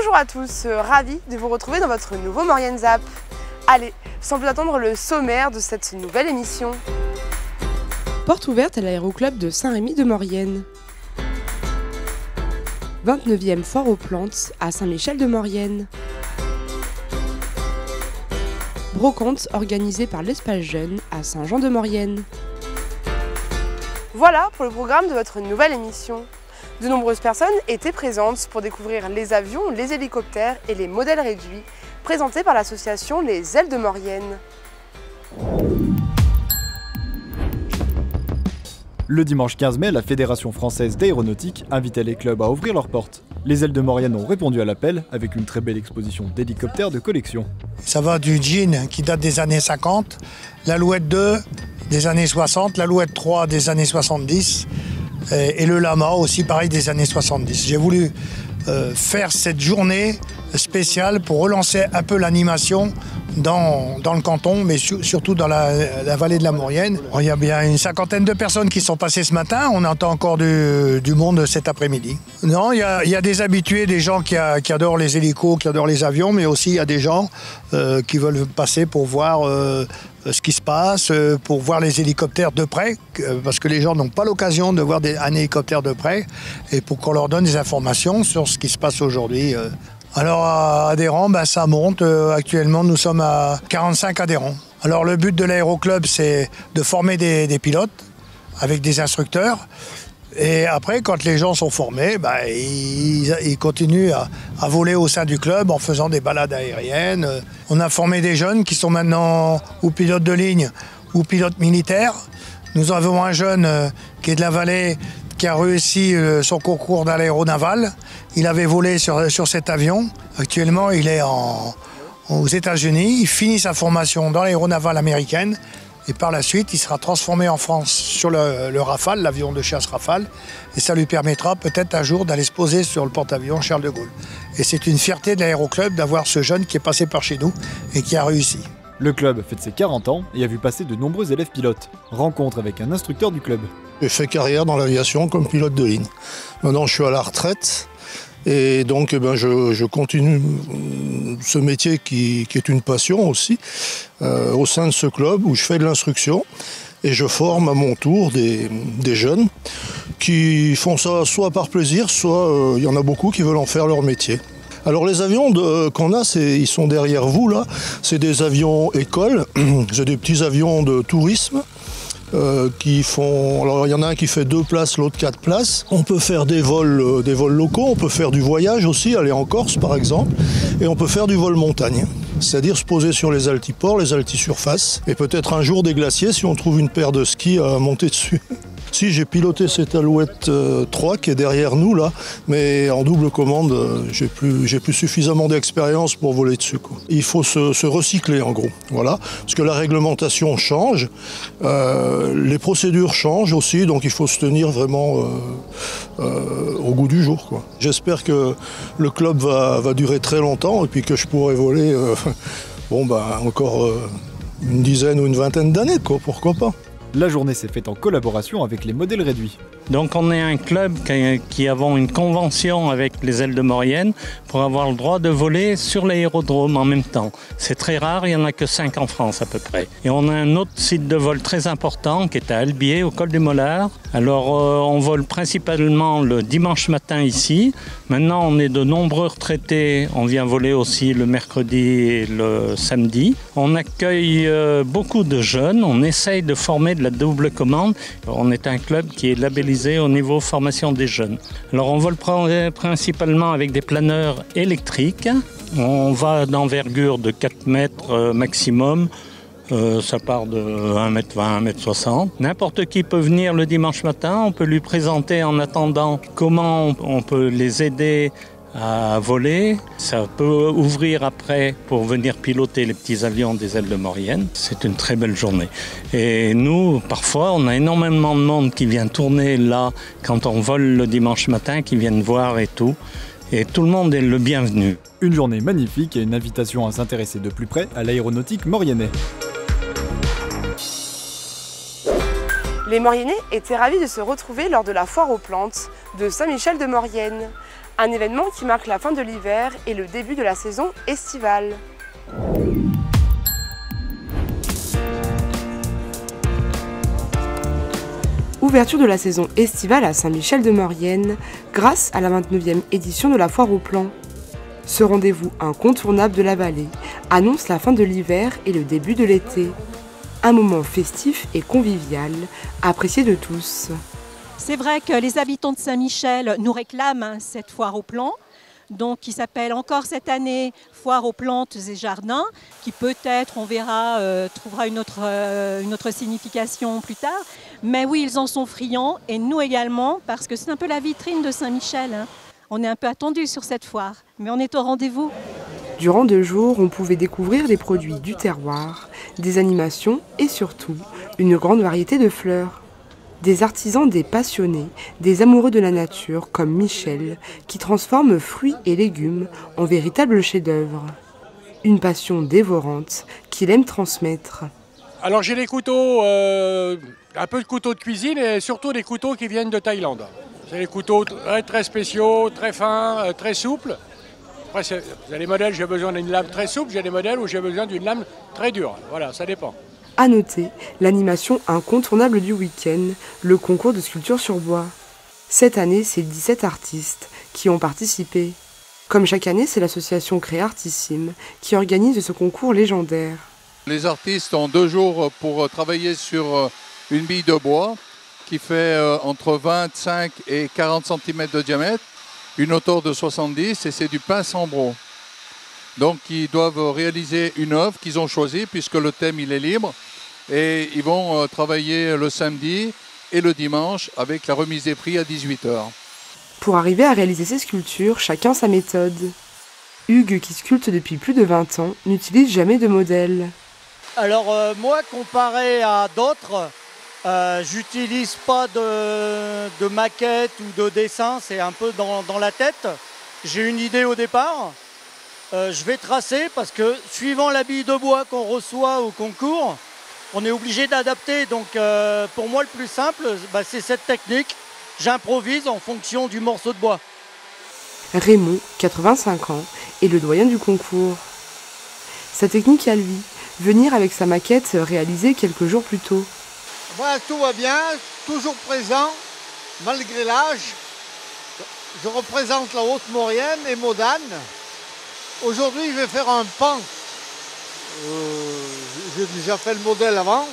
Bonjour à tous, ravi de vous retrouver dans votre nouveau Maurienne Zap. Allez, sans plus attendre le sommaire de cette nouvelle émission. Porte ouverte à l'aéroclub de Saint-Rémy de Maurienne. 29e foire aux plantes à Saint-Michel de Maurienne. Brocante organisée par l'Espace Jeune à Saint-Jean de Maurienne. Voilà pour le programme de votre nouvelle émission. De nombreuses personnes étaient présentes pour découvrir les avions, les hélicoptères et les modèles réduits présentés par l'association Les Ailes de Maurienne. Le dimanche 15 mai, la Fédération française d'aéronautique invitait les clubs à ouvrir leurs portes. Les Ailes de Maurienne ont répondu à l'appel avec une très belle exposition d'hélicoptères de collection. Ça va du Jean qui date des années 50, l'Alouette 2 des années 60, l'Alouette 3 des années 70 et le Lama aussi pareil des années 70. J'ai voulu faire cette journée spéciale pour relancer un peu l'animation dans le canton, mais surtout dans la vallée de la Maurienne. Il y a bien une cinquantaine de personnes qui sont passées ce matin. On entend encore du monde cet après-midi. Non, il y a des habitués, des gens qui adorent les hélicos, qui adorent les avions, mais aussi il y a des gens qui veulent passer pour voir ce qui se passe, pour voir les hélicoptères de près, parce que les gens n'ont pas l'occasion de voir un hélicoptère de près, et pour qu'on leur donne des informations sur ce qui se passe aujourd'hui. Alors, adhérents, ça monte. Actuellement, nous sommes à 45 adhérents. Alors, le but de l'aéroclub, c'est de former des pilotes avec des instructeurs. Et après, quand les gens sont formés, ils continuent à voler au sein du club en faisant des balades aériennes. On a formé des jeunes qui sont maintenant ou pilotes de ligne ou pilotes militaires. Nous avons un jeune qui est de la vallée, qui a réussi son concours dans l'aéronaval. Il avait volé sur cet avion. Actuellement, il est aux États-Unis. Il finit sa formation dans l'aéronavale américaine. Et par la suite, il sera transformé en France sur le Rafale, l'avion de chasse Rafale. Et ça lui permettra peut-être un jour d'aller se poser sur le porte-avions Charles de Gaulle. Et c'est une fierté de l'aéroclub d'avoir ce jeune qui est passé par chez nous et qui a réussi. Le club fête ses 40 ans et a vu passer de nombreux élèves pilotes. Rencontre avec un instructeur du club. J'ai fait carrière dans l'aviation comme pilote de ligne. Maintenant, je suis à la retraite. Et donc, je continue ce métier qui est une passion aussi, au sein de ce club où je fais de l'instruction. Et je forme à mon tour des jeunes qui font ça soit par plaisir, soit il y en a beaucoup qui veulent en faire leur métier. Alors les avions qu'on a, ils sont derrière vous là. C'est des avions écoles, c'est des petits avions de tourisme. Qui font. Alors il y en a un qui fait 2 places, l'autre 4 places. On peut faire des vols locaux, on peut faire du voyage aussi, aller en Corse par exemple, et on peut faire du vol montagne. C'est-à-dire se poser sur les altiports, les altisurfaces, et peut-être un jour des glaciers si on trouve une paire de skis à monter dessus. Si, j'ai piloté cette Alouette 3 qui est derrière nous là, mais en double commande, j'ai plus suffisamment d'expérience pour voler dessus, quoi. Il faut se recycler en gros, voilà, parce que la réglementation change, les procédures changent aussi, donc il faut se tenir vraiment au goût du jour, quoi. J'espère que le club va durer très longtemps et puis que je pourrai voler encore une dizaine ou une vingtaine d'années, quoi, pourquoi pas. La journée s'est faite en collaboration avec les modèles réduits. Donc on est un club qui avons une convention avec les Ailes de Maurienne pour avoir le droit de voler sur l'aérodrome en même temps. C'est très rare, il n'y en a que 5 en France à peu près. Et on a un autre site de vol très important qui est à Albier, au col du Mollard. Alors on vole principalement le dimanche matin ici. Maintenant on est de nombreux retraités, on vient voler aussi le mercredi et le samedi. On accueille beaucoup de jeunes, on essaye de former de la double commande. On est un club qui est labellisé au niveau formation des jeunes. Alors on vole principalement avec des planeurs électriques. On va d'envergure de 4 mètres maximum. Ça part de 1m20, 1m60. N'importe qui peut venir le dimanche matin. On peut lui présenter en attendant comment on peut les aider à voler. Ça peut ouvrir après pour venir piloter les petits avions des Ailes de Maurienne. C'est une très belle journée. Et nous, parfois, on a énormément de monde qui vient tourner là quand on vole le dimanche matin, qui viennent voir et tout. Et tout le monde est le bienvenu. Une journée magnifique et une invitation à s'intéresser de plus près à l'aéronautique mauriennais. Les Mauriennais étaient ravis de se retrouver lors de la foire aux plantes de Saint-Michel de Maurienne. Un événement qui marque la fin de l'hiver et le début de la saison estivale. Ouverture de la saison estivale à Saint-Michel-de-Maurienne grâce à la 29e édition de la Foire aux Plants. Ce rendez-vous incontournable de la vallée annonce la fin de l'hiver et le début de l'été. Un moment festif et convivial, apprécié de tous. C'est vrai que les habitants de Saint-Michel nous réclament cette foire aux plants, donc qui s'appelle encore cette année Foire aux plantes et jardins, qui peut-être, on verra, trouvera une autre signification plus tard. Mais oui, ils en sont friands et nous également, parce que c'est un peu la vitrine de Saint-Michel. On est un peu attendus sur cette foire, mais on est au rendez-vous. Durant 2 jours, on pouvait découvrir des produits du terroir, des animations et surtout une grande variété de fleurs. Des artisans, des passionnés, des amoureux de la nature comme Michel, qui transforment fruits et légumes en véritables chefs-d'œuvre. Une passion dévorante qu'il aime transmettre. Alors j'ai des couteaux, un peu de couteaux de cuisine et surtout des couteaux qui viennent de Thaïlande. C'est des couteaux très spéciaux, très fins, très souples. Après, vous avez des modèles, j'ai besoin d'une lame très souple, j'ai des modèles où j'ai besoin d'une lame très dure. Voilà, ça dépend. À noter, l'animation incontournable du week-end, le concours de sculpture sur bois. Cette année, c'est 17 artistes qui ont participé. Comme chaque année, c'est l'association Créartissime qui organise ce concours légendaire. Les artistes ont 2 jours pour travailler sur une bille de bois qui fait entre 25 et 40 cm de diamètre, une hauteur de 70 et c'est du pince-en-bros. Donc ils doivent réaliser une œuvre qu'ils ont choisie puisque le thème il est libre et ils vont travailler le samedi et le dimanche avec la remise des prix à 18h. Pour arriver à réaliser ces sculptures, chacun sa méthode. Hugues, qui sculpte depuis plus de 20 ans, n'utilise jamais de modèle. Alors moi, comparé à d'autres, j'utilise pas de maquette ou de dessin, c'est un peu dans la tête. J'ai une idée au départ, je vais tracer parce que suivant la bille de bois qu'on reçoit au concours, on est obligé d'adapter. Donc pour moi le plus simple, c'est cette technique, j'improvise en fonction du morceau de bois. Raymond, 85 ans, est le doyen du concours. Sa technique à lui, venir avec sa maquette réalisée quelques jours plus tôt. Moi, tout va bien, toujours présent, malgré l'âge. Je représente la Haute-Maurienne et Modane. Aujourd'hui, je vais faire un pan. J'ai déjà fait le modèle avant.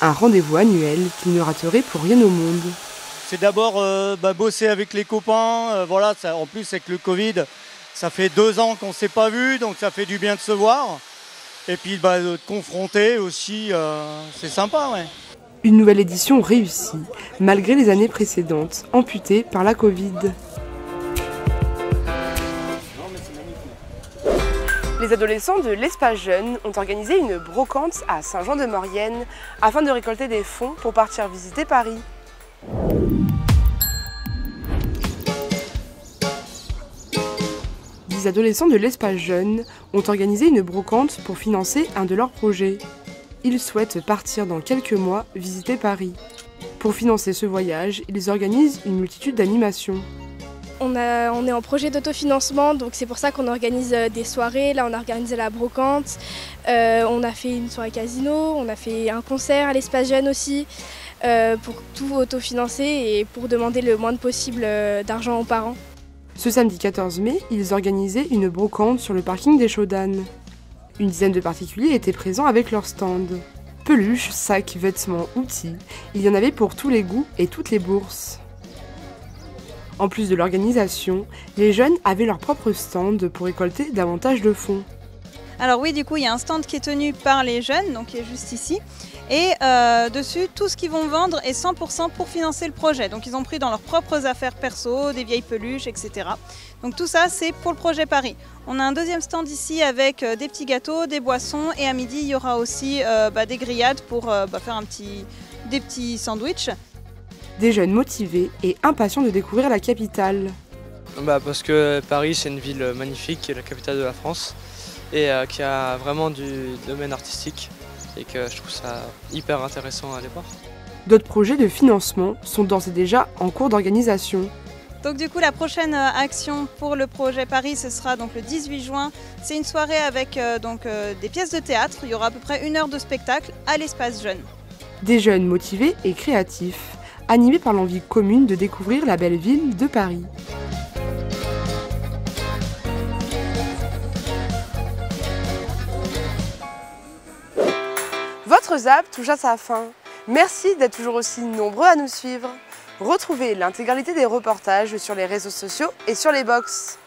Un rendez-vous annuel qu'il ne raterait pour rien au monde. C'est d'abord bosser avec les copains. Voilà, ça, en plus, avec le Covid, ça fait 2 ans qu'on ne s'est pas vu, donc ça fait du bien de se voir. Et puis de te confronter aussi, c'est sympa, ouais. Une nouvelle édition réussie, malgré les années précédentes, amputées par la Covid. Les adolescents de l'Espace Jeune ont organisé une brocante à Saint-Jean-de-Maurienne afin de récolter des fonds pour partir visiter Paris. Les adolescents de l'Espace Jeune ont organisé une brocante pour financer un de leurs projets. Ils souhaitent partir dans quelques mois visiter Paris. Pour financer ce voyage, ils organisent une multitude d'animations. On est en projet d'autofinancement, donc c'est pour ça qu'on organise des soirées. Là, on a organisé la brocante, on a fait une soirée casino, on a fait un concert à l'Espace Jeune aussi, pour tout autofinancer et pour demander le moins possible d'argent aux parents. Ce samedi 14 mai, ils organisaient une brocante sur le parking des Chaudanes. Une dizaine de particuliers étaient présents avec leurs stands. Peluches, sacs, vêtements, outils, il y en avait pour tous les goûts et toutes les bourses. En plus de l'organisation, les jeunes avaient leur propre stand pour récolter davantage de fonds. Alors oui, du coup, il y a un stand qui est tenu par les jeunes, donc qui est juste ici. Et dessus, tout ce qu'ils vont vendre est 100% pour financer le projet. Donc ils ont pris dans leurs propres affaires perso, des vieilles peluches, etc. Donc tout ça, c'est pour le projet Paris. On a un deuxième stand ici avec des petits gâteaux, des boissons. Et à midi, il y aura aussi des grillades pour faire des petits sandwichs. Des jeunes motivés et impatients de découvrir la capitale. Parce que Paris, c'est une ville magnifique, qui est la capitale de la France. Et qui a vraiment du domaine artistique. Et que je trouve ça hyper intéressant à aller voir. D'autres projets de financement sont d'ores et déjà en cours d'organisation. Donc du coup, la prochaine action pour le projet Paris, ce sera donc le 18 juin. C'est une soirée avec des pièces de théâtre. Il y aura à peu près 1 heure de spectacle à l'espace jeune. Des jeunes motivés et créatifs, animés par l'envie commune de découvrir la belle ville de Paris. Votre ZAP touche à sa fin. Merci d'être toujours aussi nombreux à nous suivre. Retrouvez l'intégralité des reportages sur les réseaux sociaux et sur les box.